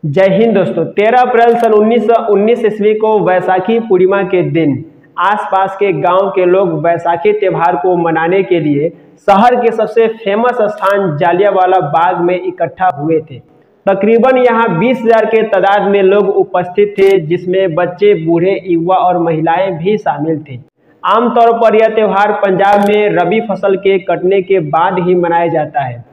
जय हिंद दोस्तों। 13 अप्रैल सन 1919 ईस्वी को वैसाखी पूर्णिमा के दिन आसपास के गांव के लोग वैसाखी त्यौहार को मनाने के लिए शहर के सबसे फेमस स्थान जालियांवाला बाग में इकट्ठा हुए थे। तकरीबन यहां 20,000 के तादाद में लोग उपस्थित थे, जिसमें बच्चे, बूढ़े, युवा और महिलाएं भी शामिल थे। आमतौर पर यह त्यौहार पंजाब में रबी फसल के कटने के बाद ही मनाया जाता है।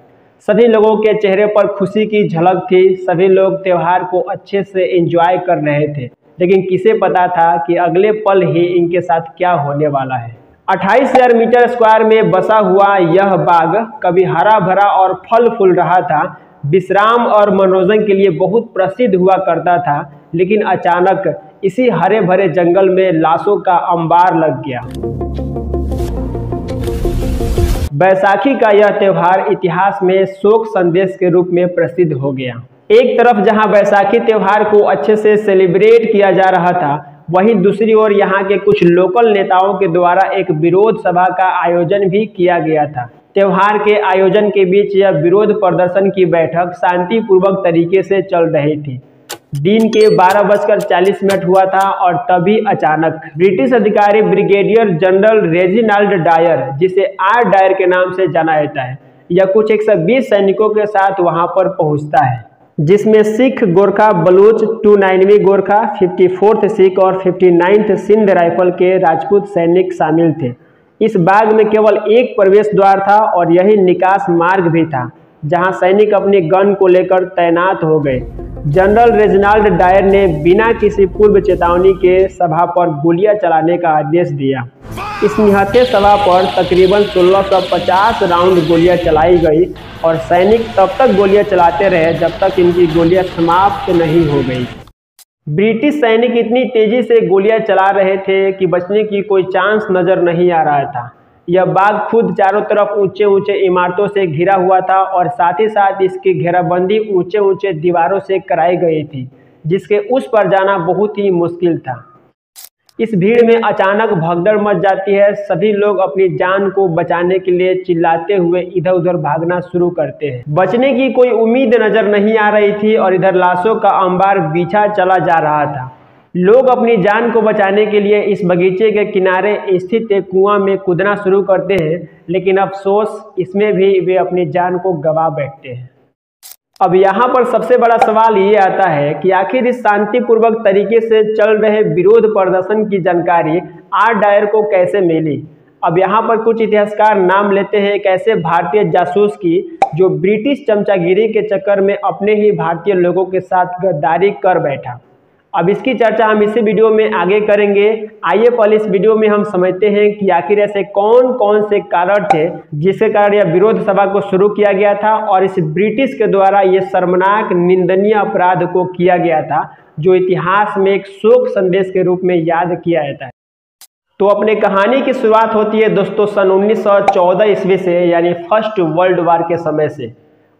सभी लोगों के चेहरे पर खुशी की झलक थी। सभी लोग त्यौहार को अच्छे से एंजॉय कर रहे थे, लेकिन किसे पता था कि अगले पल ही इनके साथ क्या होने वाला है। 28,000 मीटर स्क्वायर में बसा हुआ यह बाग कभी हरा भरा और फल फूल रहा था, विश्राम और मनोरंजन के लिए बहुत प्रसिद्ध हुआ करता था। लेकिन अचानक इसी हरे भरे जंगल में लाशों का अंबार लग गया। बैसाखी का यह त्यौहार इतिहास में शोक संदेश के रूप में प्रसिद्ध हो गया। एक तरफ जहां बैसाखी त्यौहार को अच्छे से सेलिब्रेट किया जा रहा था, वहीं दूसरी ओर यहां के कुछ लोकल नेताओं के द्वारा एक विरोध सभा का आयोजन भी किया गया था। त्यौहार के आयोजन के बीच यह विरोध प्रदर्शन की बैठक शांतिपूर्वक तरीके से चल रही थी। दिन के 12:40 हुआ था और तभी अचानक ब्रिटिश अधिकारी ब्रिगेडियर जनरल रेजिनाल्ड डायर, जिसे आर डायर के नाम से जाना जाता है, यह कुछ 120 सैनिकों के साथ वहां पर पहुंचता है, जिसमें सिख, गोरखा, बलूच, 299वीं गोरखा, 54th सिख और 59th सिंध राइफल के राजपूत सैनिक शामिल थे। इस बाग में केवल एक प्रवेश द्वार था और यही निकास मार्ग भी था, जहां सैनिक अपनी गन को लेकर तैनात हो गए। जनरल रेजिनाल्ड डायर ने बिना किसी पूर्व चेतावनी के सभा पर गोलियां चलाने का आदेश दिया। इस निहत्थे सभा पर तकरीबन 1650 राउंड गोलियां चलाई गई और सैनिक तब तक गोलियां चलाते रहे जब तक इनकी गोलियां समाप्त नहीं हो गई। ब्रिटिश सैनिक इतनी तेजी से गोलियां चला रहे थे कि बचने की कोई चांस नजर नहीं आ रहा था। यह बाग खुद चारों तरफ ऊंचे ऊंचे इमारतों से घिरा हुआ था और साथ ही साथ इसकी घेराबंदी ऊंचे ऊंचे दीवारों से कराई गई थी, जिसके उस पर जाना बहुत ही मुश्किल था। इस भीड़ में अचानक भगदड़ मच जाती है। सभी लोग अपनी जान को बचाने के लिए चिल्लाते हुए इधर उधर भागना शुरू करते हैं। बचने की कोई उम्मीद नजर नहीं आ रही थी और इधर लाशों का अंबार बिछा चला जा रहा था। लोग अपनी जान को बचाने के लिए इस बगीचे के किनारे स्थित एक कुआं में कूदना शुरू करते हैं, लेकिन अफसोस इसमें भी वे अपनी जान को गंवा बैठते हैं। अब यहाँ पर सबसे बड़ा सवाल ये आता है कि आखिर इस शांतिपूर्वक तरीके से चल रहे विरोध प्रदर्शन की जानकारी आर डायर को कैसे मिली। अब यहाँ पर कुछ इतिहासकार नाम लेते हैं एक ऐसे भारतीय जासूस की जो ब्रिटिश चमचागिरी के चक्कर में अपने ही भारतीय लोगों के साथ गद्दारी कर बैठा। अब इसकी चर्चा हम इसी वीडियो में आगे करेंगे। आइए पहले इस वीडियो में हम समझते हैं कि आखिर ऐसे कौन कौन से कारण थे जिसके कारण यह विरोध सभा को शुरू किया गया था और इस ब्रिटिश के द्वारा ये शर्मनाक निंदनीय अपराध को किया गया था, जो इतिहास में एक शोक संदेश के रूप में याद किया जाता है। तो अपने कहानी की शुरुआत होती है दोस्तों सन 1914 ईस्वी से, यानी फर्स्ट वर्ल्ड वार के समय से।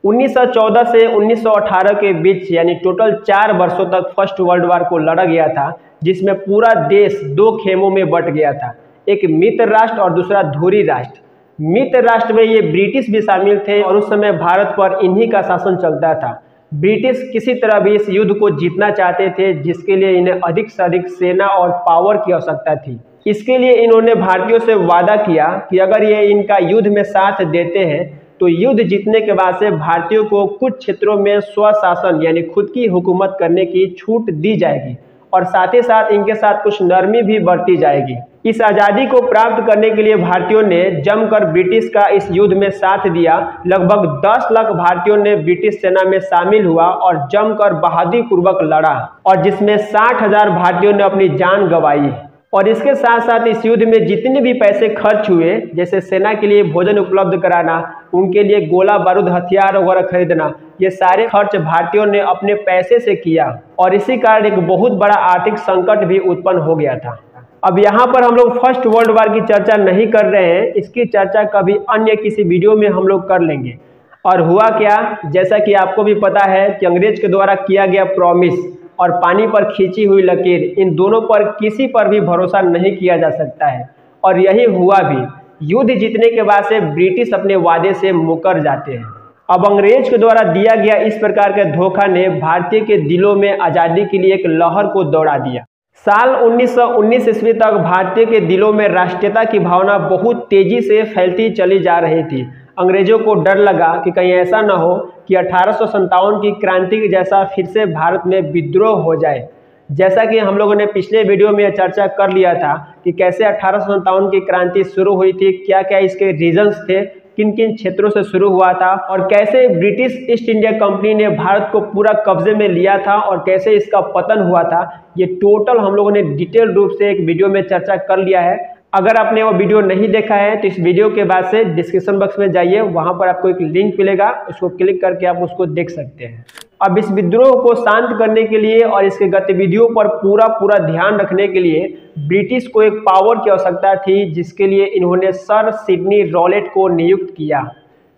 1914 से 1918 के बीच यानी टोटल 4 वर्षों तक फर्स्ट वर्ल्ड वार को लड़ा गया था, जिसमें पूरा देश 2 खेमों में बट गया था, एक मित्र राष्ट्र और दूसरा धुरी राष्ट्र। मित्र राष्ट्र में ये ब्रिटिश भी शामिल थे और उस समय भारत पर इन्हीं का शासन चलता था। ब्रिटिश किसी तरह भी इस युद्ध को जीतना चाहते थे, जिसके लिए इन्हें अधिक से अधिक सेना और पावर की आवश्यकता थी। इसके लिए इन्होंने भारतीयों से वादा किया कि अगर ये इनका युद्ध में साथ देते हैं तो युद्ध जीतने के बाद से भारतीयों को कुछ क्षेत्रों में स्वशासन यानी खुद की हुकूमत करने की छूट दी जाएगी और साथ ही साथ इनके साथ कुछ नरमी भी बरती जाएगी। इस आज़ादी को प्राप्त करने के लिए भारतीयों ने जमकर ब्रिटिश का इस युद्ध में साथ दिया। लगभग 10 लाख भारतीयों ने ब्रिटिश सेना में शामिल हुआ और जमकर बहादुरी पूर्वक लड़ा, और जिसमें 60,000 भारतीयों ने अपनी जान गंवाई। और इसके साथ साथ इस युद्ध में जितने भी पैसे खर्च हुए, जैसे सेना के लिए भोजन उपलब्ध कराना, उनके लिए गोला बारूद हथियार वगैरह खरीदना, ये सारे खर्च भारतीयों ने अपने पैसे से किया और इसी कारण एक बहुत बड़ा आर्थिक संकट भी उत्पन्न हो गया था। अब यहाँ पर हम लोग फर्स्ट वर्ल्ड वार की चर्चा नहीं कर रहे हैं, इसकी चर्चा कभी अन्य किसी वीडियो में हम लोग कर लेंगे। और हुआ क्या, जैसा कि आपको भी पता है कि अंग्रेज के द्वारा किया गया प्रॉमिस और पानी पर खींची हुई लकीर, इन दोनों पर किसी पर भी भरोसा नहीं किया जा सकता है। और यही हुआ भी। युद्ध जीतने के बाद से ब्रिटिश अपने वादे से मुकर जाते हैं। अब अंग्रेज के द्वारा दिया गया इस प्रकार का धोखा ने भारतीय के दिलों में आज़ादी के लिए एक लहर को दौड़ा दिया। साल 1919 ईस्वी तक भारतीय के दिलों में राष्ट्रीयता की भावना बहुत तेजी से फैलती चली जा रही थी। अंग्रेजों को डर लगा कि कहीं ऐसा न हो कि 1857 की क्रांति जैसा फिर से भारत में विद्रोह हो जाए। जैसा कि हम लोगों ने पिछले वीडियो में चर्चा कर लिया था कि कैसे 1857 की क्रांति शुरू हुई थी, क्या क्या इसके रीजंस थे, किन किन क्षेत्रों से शुरू हुआ था और कैसे ब्रिटिश ईस्ट इंडिया कंपनी ने भारत को पूरा कब्जे में लिया था और कैसे इसका पतन हुआ था। ये टोटल हम लोगों ने डिटेल रूप से एक वीडियो में चर्चा कर लिया है। अगर आपने वो वीडियो नहीं देखा है तो इस वीडियो के बाद से डिस्क्रिप्शन बॉक्स में जाइए, वहां पर आपको एक लिंक मिलेगा, उसको क्लिक करके आप उसको देख सकते हैं। अब इस विद्रोह को शांत करने के लिए और इसके गतिविधियों पर पूरा ध्यान रखने के लिए ब्रिटिश को एक पावर की आवश्यकता थी, जिसके लिए इन्होंने सर सिडनी रॉलेट को नियुक्त किया,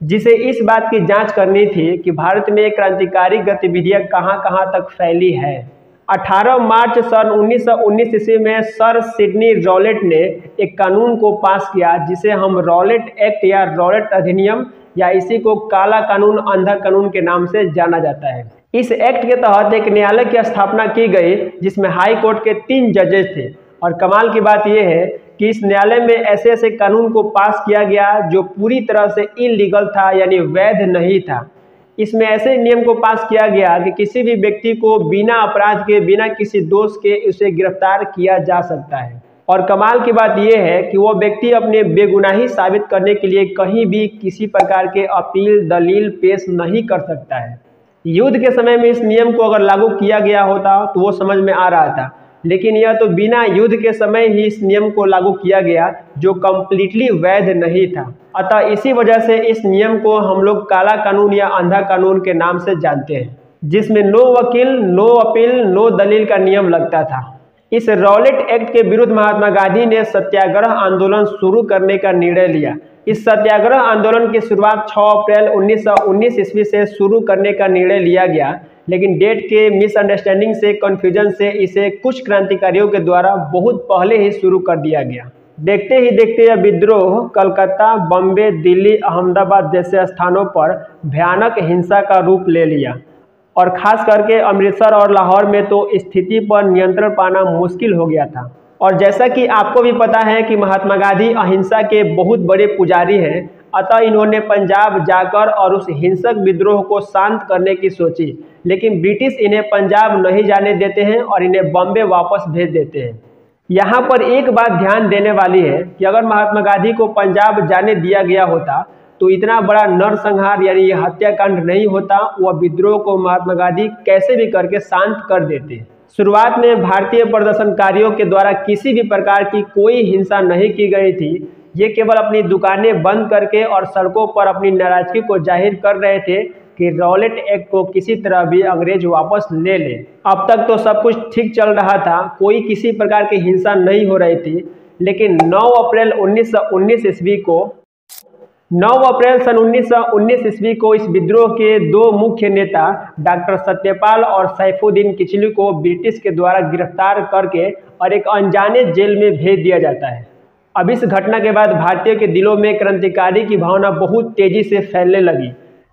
जिसे इस बात की जांच करनी थी कि भारत में क्रांतिकारी गतिविधियां कहां तक फैली है। 18 मार्च सन 1919 ईस्वी में सर सिडनी रॉलेट ने एक कानून को पास किया, जिसे हम रॉलेट एक्ट या रॉलेट अधिनियम या इसी को काला कानून, अंधा कानून के नाम से जाना जाता है। इस एक्ट के तहत एक न्यायालय की स्थापना की गई, जिसमें हाई कोर्ट के 3 जजेस थे। और कमाल की बात यह है कि इस न्यायालय में ऐसे ऐसे कानून को पास किया गया जो पूरी तरह से इलीगल था, यानी वैध नहीं था। इसमें ऐसे नियम को पास किया गया कि किसी भी व्यक्ति को बिना अपराध के, बिना किसी दोष के उसे गिरफ्तार किया जा सकता है। और कमाल की बात यह है कि वो व्यक्ति अपने बेगुनाही साबित करने के लिए कहीं भी किसी प्रकार के अपील दलील पेश नहीं कर सकता है। युद्ध के समय में इस नियम को अगर लागू किया गया होता तो वो समझ में आ रहा था, लेकिन यह तो बिना युद्ध के समय ही इस नियम को लागू किया गया, जो कम्प्लीटली वैध नहीं था। अतः इसी वजह से इस नियम को हम लोग काला कानून या अंधा कानून के नाम से जानते हैं, जिसमें नो वकील, नो अपील, नो दलील का नियम लगता था। इस रॉलेट एक्ट के विरुद्ध महात्मा गांधी ने सत्याग्रह आंदोलन शुरू करने का निर्णय लिया। इस सत्याग्रह आंदोलन की शुरुआत 6 अप्रैल 1919 ईस्वी से शुरू करने का निर्णय लिया गया, लेकिन डेट के मिसअंडरस्टैंडिंग से, कन्फ्यूजन से इसे कुछ क्रांतिकारियों के द्वारा बहुत पहले ही शुरू कर दिया गया। देखते ही देखते यह विद्रोह कलकत्ता, बम्बे, दिल्ली, अहमदाबाद जैसे स्थानों पर भयानक हिंसा का रूप ले लिया और खास करके अमृतसर और लाहौर में तो स्थिति पर नियंत्रण पाना मुश्किल हो गया था। और जैसा कि आपको भी पता है कि महात्मा गांधी अहिंसा के बहुत बड़े पुजारी हैं, अतः इन्होंने पंजाब जाकर और उस हिंसक विद्रोह को शांत करने की सोची, लेकिन ब्रिटिश इन्हें पंजाब नहीं जाने देते हैं और इन्हें बॉम्बे वापस भेज देते हैं। यहाँ पर एक बात ध्यान देने वाली है कि अगर महात्मा गांधी को पंजाब जाने दिया गया होता तो इतना बड़ा नरसंहार यानी ये हत्याकांड नहीं होता। वह विद्रोह को महात्मा गांधी कैसे भी करके शांत कर देते। शुरुआत में भारतीय प्रदर्शनकारियों के द्वारा किसी भी प्रकार की कोई हिंसा नहीं की गई थी। ये केवल अपनी दुकानें बंद करके और सड़कों पर अपनी नाराजगी को जाहिर कर रहे थे कि रॉलेट एक्ट को किसी तरह भी अंग्रेज वापस ले ले। अब तक तो सब कुछ ठीक चल रहा था, कोई किसी प्रकार की हिंसा नहीं हो रही थी, लेकिन 9 अप्रैल 1919 ईस्वी को 9 अप्रैल सन 1919 ईस्वी को इस विद्रोह के 2 मुख्य नेता डॉक्टर सत्यपाल और सैफुद्दीन किचलू को ब्रिटिश के द्वारा गिरफ्तार करके और एक अनजाने जेल में भेज दिया जाता है। अब इस घटना के बाद भारतीयों के दिलों में क्रांतिकारी की भावना बहुत तेजी से फैलने लगी।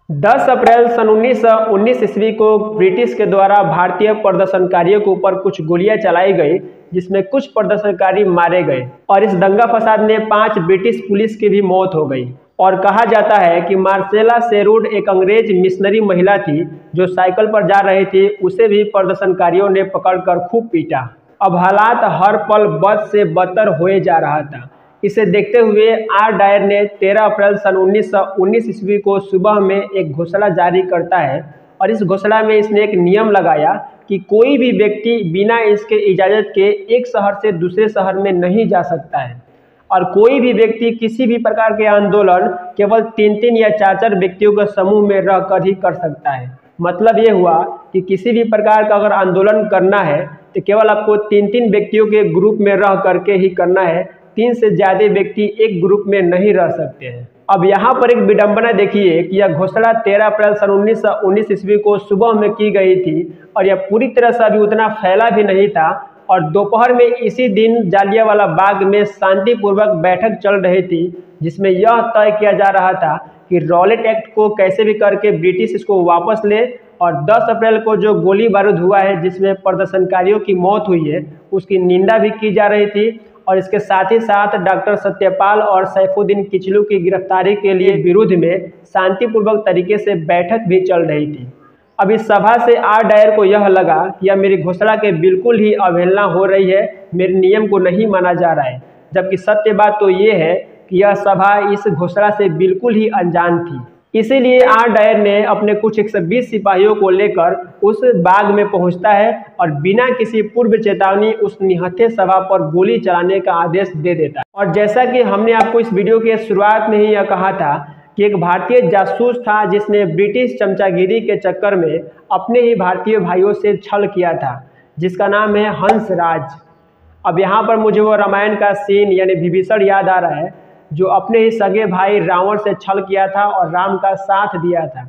10 अप्रैल सन 1919 ईस्वी को ब्रिटिश के द्वारा भारतीय प्रदर्शनकारियों के ऊपर कुछ गोलियां चलाई गई, जिसमें कुछ प्रदर्शनकारी मारे गए और इस दंगा फसाद में 5 ब्रिटिश पुलिस की भी मौत हो गई। और कहा जाता है कि मार्सेला शेरूड एक अंग्रेज मिशनरी महिला थी जो साइकिल पर जा रही थी, उसे भी प्रदर्शनकारियों ने पकड़कर खूब पीटा। अब हालात हर पल बद से बदतर होए जा रहा था। इसे देखते हुए आर डायर ने 13 अप्रैल सन 1919 ईस्वी को सुबह में एक घोषणा जारी करता है और इस घोषणा में इसने एक नियम लगाया कि कोई भी व्यक्ति बिना इसके इजाज़त के एक शहर से दूसरे शहर में नहीं जा सकता है और कोई भी व्यक्ति किसी भी प्रकार के आंदोलन केवल 3-3 या 4-4 व्यक्तियों के समूह में रहकर ही कर सकता है। मतलब ये हुआ कि किसी भी प्रकार का अगर आंदोलन करना है तो केवल आपको 3-3 व्यक्तियों के ग्रुप में रह करके ही करना है, 3 से ज़्यादा व्यक्ति एक ग्रुप में नहीं रह सकते हैं। अब यहाँ पर एक विडंबना देखिए कि यह घोषणा 13 अप्रैल सन 1919 ईस्वी को सुबह में की गई थी और यह पूरी तरह से अभी उतना फैला भी नहीं था और दोपहर में इसी दिन जालियांवाला बाग में शांतिपूर्वक बैठक चल रही थी, जिसमें यह तय किया जा रहा था कि रॉलेट एक्ट को कैसे भी करके ब्रिटिश इसको वापस ले, और 10 अप्रैल को जो गोली बारूद हुआ है जिसमें प्रदर्शनकारियों की मौत हुई है उसकी निंदा भी की जा रही थी। और इसके साथ ही साथ डॉक्टर सत्यपाल और सैफुद्दीन किचलू की गिरफ्तारी के लिए विरोध में शांतिपूर्वक तरीके से बैठक भी चल रही थी। अब इस सभा से आर डायर को यह लगा कि यह मेरी घोषणा के बिल्कुल ही अवहेलना हो रही है, मेरे नियम को नहीं माना जा रहा है, जबकि सत्य बात तो ये है कि यह सभा इस घोषणा से बिल्कुल ही अनजान थी। इसीलिए आर डायर ने अपने कुछ 120 सिपाहियों को लेकर उस बाग में पहुंचता है और बिना किसी पूर्व चेतावनी उस निहत्थे सभा पर गोली चलाने का आदेश दे देता है। और जैसा कि हमने आपको इस वीडियो के शुरुआत में ही यह कहा था कि एक भारतीय जासूस था जिसने ब्रिटिश चमचागिरी के चक्कर में अपने ही भारतीय भाइयों से छल किया था, जिसका नाम है हंस राज। अब यहाँ पर मुझे वो रामायण का सीन यानी विभीषण याद आ रहा है, जो अपने ही सगे भाई रावण से छल किया था और राम का साथ दिया था।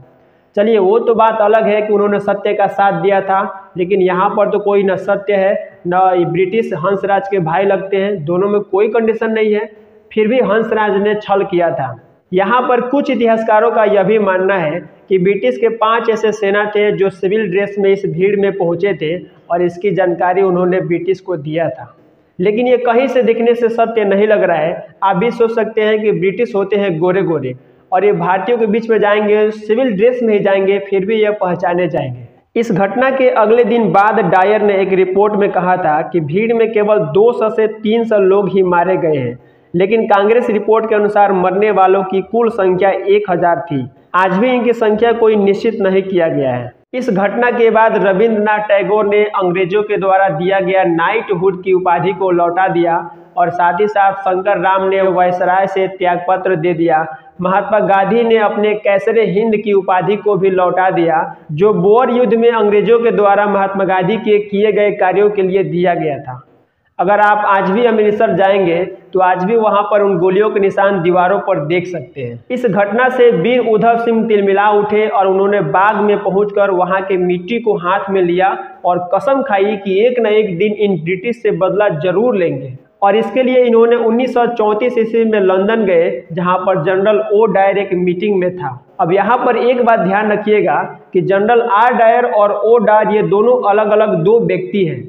चलिए वो तो बात अलग है कि उन्होंने सत्य का साथ दिया था, लेकिन यहाँ पर तो कोई न सत्य है न ब्रिटिश हंसराज के भाई लगते हैं, दोनों में कोई कंडीशन नहीं है, फिर भी हंसराज ने छल किया था। यहाँ पर कुछ इतिहासकारों का यह भी मानना है कि ब्रिटिश के 5 ऐसे सेना थे जो सिविल ड्रेस में इस भीड़ में पहुँचे थे और इसकी जानकारी उन्होंने ब्रिटिश को दिया था। लेकिन ये कहीं से दिखने से सत्य नहीं लग रहा है। आप भी सोच सकते हैं कि ब्रिटिश होते हैं गोरे गोरे और ये भारतीयों के बीच में जाएंगे, सिविल ड्रेस में ही जाएंगे, फिर भी ये पहचाने जाएंगे। इस घटना के अगले दिन बाद डायर ने एक रिपोर्ट में कहा था कि भीड़ में केवल 200 से 300 लोग ही मारे गए हैं, लेकिन कांग्रेस रिपोर्ट के अनुसार मरने वालों की कुल संख्या 1000 थी। आज भी इनकी संख्या कोई निश्चित नहीं किया गया है। इस घटना के बाद रविंद्रनाथ टैगोर ने अंग्रेजों के द्वारा दिया गया नाइटहुड की उपाधि को लौटा दिया और साथ ही साथ शंकर राम ने वायसराय से त्यागपत्र दे दिया। महात्मा गांधी ने अपने कैसरे हिंद की उपाधि को भी लौटा दिया, जो बोअर युद्ध में अंग्रेजों के द्वारा महात्मा गांधी के किए गए कार्यों के लिए दिया गया था। अगर आप आज भी अमृतसर जाएंगे तो आज भी वहां पर उन गोलियों के निशान दीवारों पर देख सकते हैं। इस घटना से वीर उधम सिंह तिलमिला उठे और उन्होंने बाग में पहुंचकर वहां के मिट्टी को हाथ में लिया और कसम खाई कि एक न एक दिन इन ब्रिटिश से बदला जरूर लेंगे। और इसके लिए इन्होंने 1934 ईस्वी में लंदन गए, जहां पर जनरल ओ डायर एक मीटिंग में था। अब यहाँ पर एक बात ध्यान रखिएगा कि जनरल आर डायर और ओ डायर ये दोनों अलग अलग दो व्यक्ति हैं।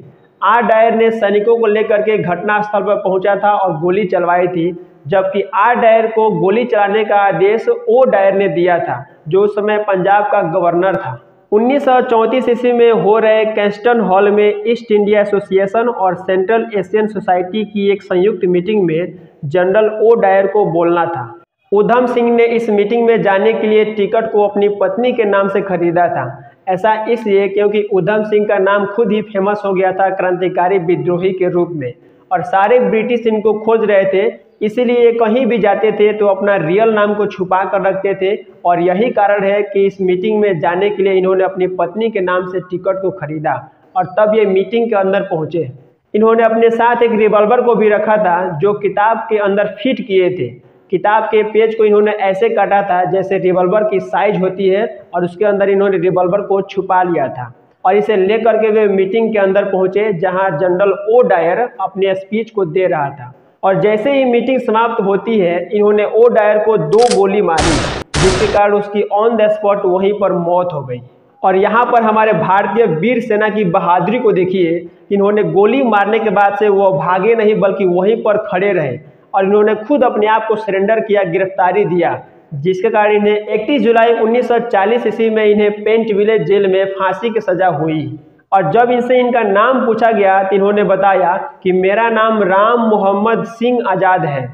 आर डायर ने सैनिकों को लेकर के घटनास्थल पर पहुंचा था और गोली चलवाई थी, जबकि आर डायर को गोली चलाने का आदेश ओ डायर ने दिया था, जो उस समय पंजाब का गवर्नर था। 1934 ईस्वी में हो रहे कैस्टन हॉल में ईस्ट इंडिया एसोसिएशन और सेंट्रल एशियन सोसाइटी की एक संयुक्त मीटिंग में जनरल ओ डायर को बोलना था। उधम सिंह ने इस मीटिंग में जाने के लिए टिकट को अपनी पत्नी के नाम से खरीदा था। ऐसा इसलिए क्योंकि उधम सिंह का नाम खुद ही फेमस हो गया था क्रांतिकारी विद्रोही के रूप में, और सारे ब्रिटिश इनको खोज रहे थे। इसीलिए कहीं भी जाते थे तो अपना रियल नाम को छुपा कर रखते थे, और यही कारण है कि इस मीटिंग में जाने के लिए इन्होंने अपनी पत्नी के नाम से टिकट को खरीदा और तब ये मीटिंग के अंदर पहुंचे। इन्होंने अपने साथ एक रिवॉल्वर को भी रखा था जो किताब के अंदर फिट किए थे। किताब के पेज को इन्होंने ऐसे काटा था जैसे रिवॉल्वर की साइज होती है, और उसके अंदर इन्होंने रिवॉल्वर को छुपा लिया था और इसे लेकर के वे मीटिंग के अंदर पहुंचे, जहां जनरल ओ डायर अपने स्पीच को दे रहा था। और जैसे ही मीटिंग समाप्त होती है, इन्होंने ओ डायर को 2 गोली मारी, जिसके कारण उसकी ऑन द स्पॉट वहीं पर मौत हो गई। और यहाँ पर हमारे भारतीय वीर सेना की बहादुरी को देखिए। इन्होंने गोली मारने के बाद से वो भागे नहीं, बल्कि वहीं पर खड़े रहे और इन्होंने खुद अपने आप को सरेंडर किया, गिरफ्तारी दिया, जिसके कारण इन्हें 31 जुलाई 1940 ईस्वी में इन्हें पेंट विलेज जेल में फांसी की सजा हुई। और जब इनसे इनका नाम पूछा गया तो इन्होंने बताया कि मेरा नाम राम मोहम्मद सिंह आज़ाद है।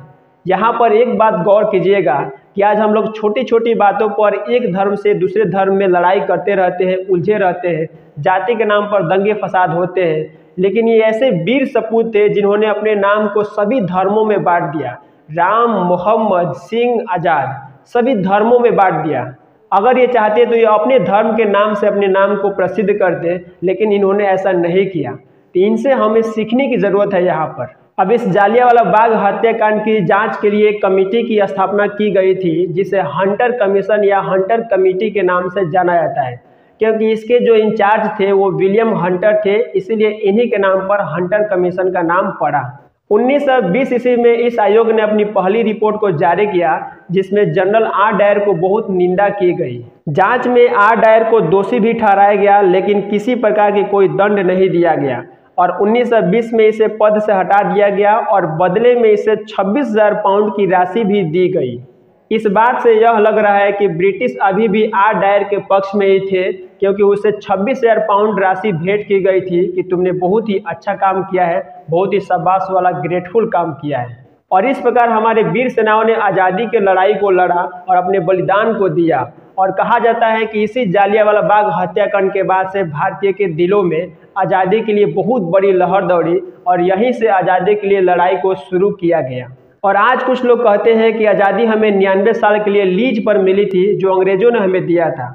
यहाँ पर एक बात गौर कीजिएगा कि आज हम लोग छोटी छोटी बातों पर एक धर्म से दूसरे धर्म में लड़ाई करते रहते हैं, उलझे रहते हैं, जाति के नाम पर दंगे फसाद होते हैं, लेकिन ये ऐसे वीर सपूत थे जिन्होंने अपने नाम को सभी धर्मों में बांट दिया। राम मोहम्मद सिंह आज़ाद सभी धर्मों में बांट दिया। अगर ये चाहते तो ये अपने धर्म के नाम से अपने नाम को प्रसिद्ध करते, लेकिन इन्होंने ऐसा नहीं किया। तो इनसे हमें सीखने की ज़रूरत है। यहाँ पर अब इस जालियांवाला बाग हत्याकांड की जांच के लिए एक कमेटी की स्थापना की गई थी, जिसे हंटर कमीशन या हंटर कमेटी के नाम से जाना जाता है, क्योंकि इसके जो इंचार्ज थे वो विलियम हंटर थे, इसीलिए इन्हीं के नाम पर हंटर कमीशन का नाम पड़ा। 1920 ईस्वी में इस आयोग ने अपनी पहली रिपोर्ट को जारी किया, जिसमें जनरल आर डायर को बहुत निंदा की गई। जांच में आर डायर को दोषी भी ठहराया गया, लेकिन किसी प्रकार की कोई दंड नहीं दिया गया और 1920 में इसे पद से हटा दिया गया और बदले में इसे 26,000 पाउंड की राशि भी दी गई। इस बात से यह लग रहा है कि ब्रिटिश अभी भी आर डायर के पक्ष में ही थे, क्योंकि उसे 26,000 पाउंड राशि भेंट की गई थी कि तुमने बहुत ही अच्छा काम किया है, बहुत ही शाबाश वाला ग्रेटफुल काम किया है। और इस प्रकार हमारे वीर सेनाओं ने आज़ादी की लड़ाई को लड़ा और अपने बलिदान को दिया। और कहा जाता है कि इसी जालियांवाला बाग हत्याकांड के बाद से भारतीय के दिलों में आज़ादी के लिए बहुत बड़ी लहर दौड़ी और यहीं से आज़ादी के लिए लड़ाई को शुरू किया गया। और आज कुछ लोग कहते हैं कि आज़ादी हमें 99 साल के लिए लीज पर मिली थी, जो अंग्रेजों ने हमें दिया था।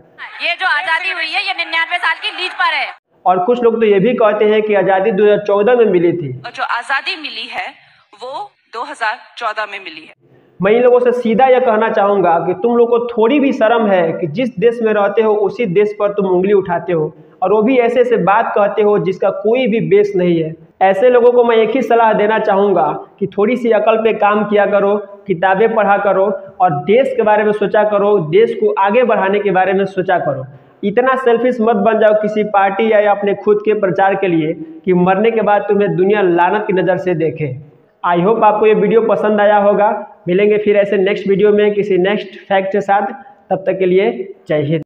ये जो आज़ादी हुई है ये 99 साल की लीज पर है। और कुछ लोग तो ये भी कहते हैं कि आज़ादी 2014 में मिली थी। और जो आज़ादी मिली है वो 2014 में मिली है। मैं इन लोगों से सीधा यह कहना चाहूँगा कि तुम लोग को थोड़ी भी शर्म है कि जिस देश में रहते हो उसी देश पर तुम उंगली उठाते हो, और वो भी ऐसे ऐसे बात कहते हो जिसका कोई भी बेस नहीं है। ऐसे लोगों को मैं एक ही सलाह देना चाहूँगा कि थोड़ी सी अकल पे काम किया करो, किताबें पढ़ा करो और देश के बारे में सोचा करो, देश को आगे बढ़ाने के बारे में सोचा करो। इतना सेल्फिश मत बन जाओ किसी पार्टी या अपने खुद के प्रचार के लिए कि मरने के बाद तुम्हें दुनिया लानत की नज़र से देखे। आई होप आपको ये वीडियो पसंद आया होगा। मिलेंगे फिर ऐसे नेक्स्ट वीडियो में किसी नेक्स्ट फैक्ट के साथ। तब तक के लिए जय हिंद।